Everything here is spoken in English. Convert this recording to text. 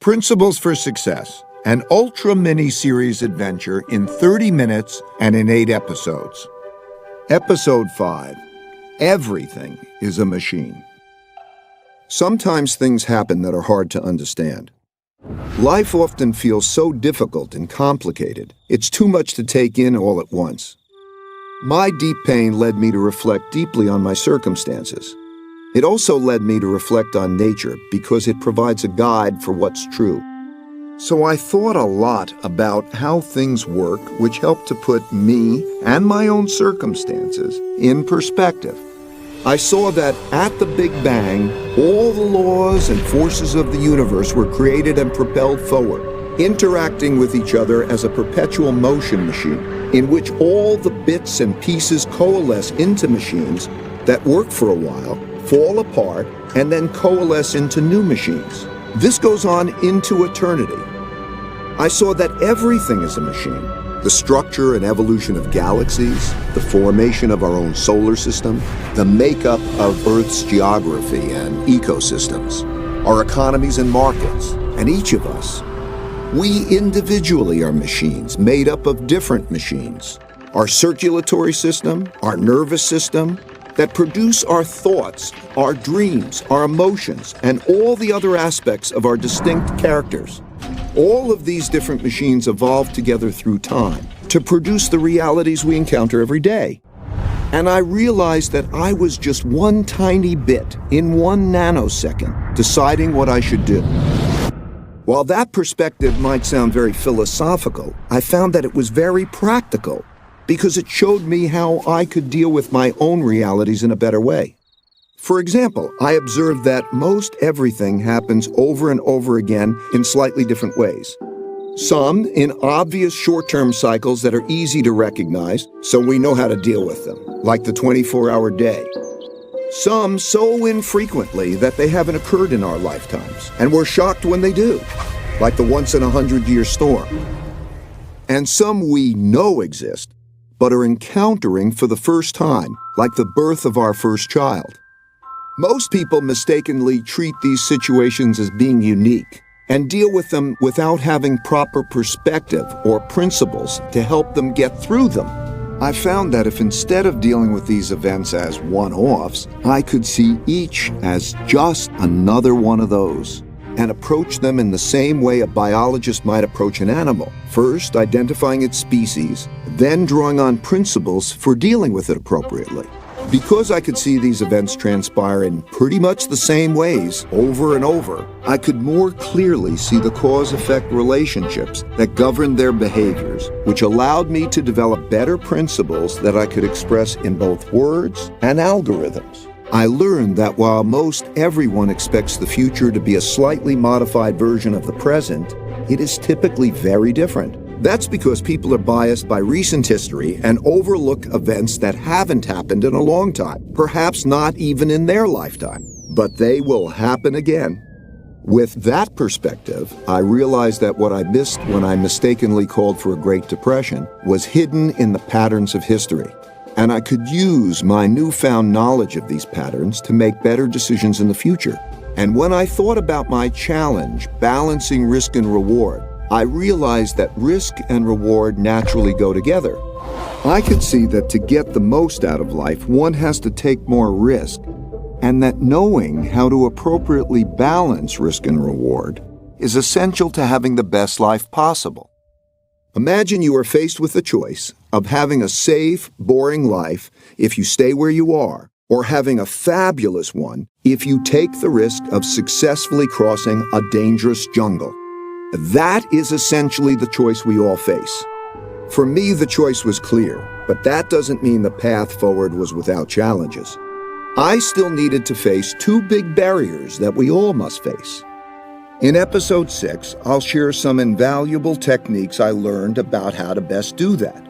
Principles for Success, an ultra mini-series adventure in 30 minutes and in 8 episodes. Episode 5, Everything is a Machine. Sometimes things happen that are hard to understand. Life often feels so difficult and complicated, it's too much to take in all at once. My deep pain led me to reflect deeply on my circumstances. It also led me to reflect on nature because it provides a guide for what's true. So I thought a lot about how things work, which helped to put me and my own circumstances in perspective. I saw that at the Big Bang, all the laws and forces of the universe were created and propelled forward, interacting with each other as a perpetual motion machine, in which all the bits and pieces coalesce into machines that work for a while, fall apart, and then coalesce into new machines. This goes on into eternity. I saw that everything is a machine. The structure and evolution of galaxies, the formation of our own solar system, the makeup of Earth's geography and ecosystems, our economies and markets, and each of us. We individually are machines made up of different machines. Our circulatory system, our nervous system, that produce our thoughts, our dreams, our emotions, and all the other aspects of our distinct characters. All of these different machines evolve together through time to produce the realities we encounter every day. And I realized that I was just one tiny bit in 1 nanosecond deciding what I should do. While that perspective might sound very philosophical, I found that it was very practical, because it showed me how I could deal with my own realities in a better way. For example, I observed that most everything happens over and over again in slightly different ways. Some in obvious short-term cycles that are easy to recognize, so we know how to deal with them, like the 24-hour day. Some so infrequently that they haven't occurred in our lifetimes, and we're shocked when they do, like the once-in-a-100-year storm. And some we know exist, but are encountering for the first time, like the birth of our first child. Most people mistakenly treat these situations as being unique and deal with them without having proper perspective or principles to help them get through them. I found that if instead of dealing with these events as one-offs, I could see each as just another one of those, and approach them in the same way a biologist might approach an animal, first identifying its species, then drawing on principles for dealing with it appropriately. Because I could see these events transpire in pretty much the same ways over and over, I could more clearly see the cause-effect relationships that govern their behaviors, which allowed me to develop better principles that I could express in both words and algorithms. I learned that while most everyone expects the future to be a slightly modified version of the present, it is typically very different. That's because people are biased by recent history and overlook events that haven't happened in a long time, perhaps not even in their lifetime, but they will happen again. With that perspective, I realized that what I missed when I mistakenly called for a Great Depression was hidden in the patterns of history. And I could use my newfound knowledge of these patterns to make better decisions in the future. And when I thought about my challenge, balancing risk and reward, I realized that risk and reward naturally go together. I could see that to get the most out of life, one has to take more risk, and that knowing how to appropriately balance risk and reward is essential to having the best life possible. Imagine you are faced with the choice of having a safe, boring life if you stay where you are, or having a fabulous one if you take the risk of successfully crossing a dangerous jungle. That is essentially the choice we all face. For me, the choice was clear, but that doesn't mean the path forward was without challenges. I still needed to face 2 big barriers that we all must face. In episode 6, I'll share some invaluable techniques I learned about how to best do that.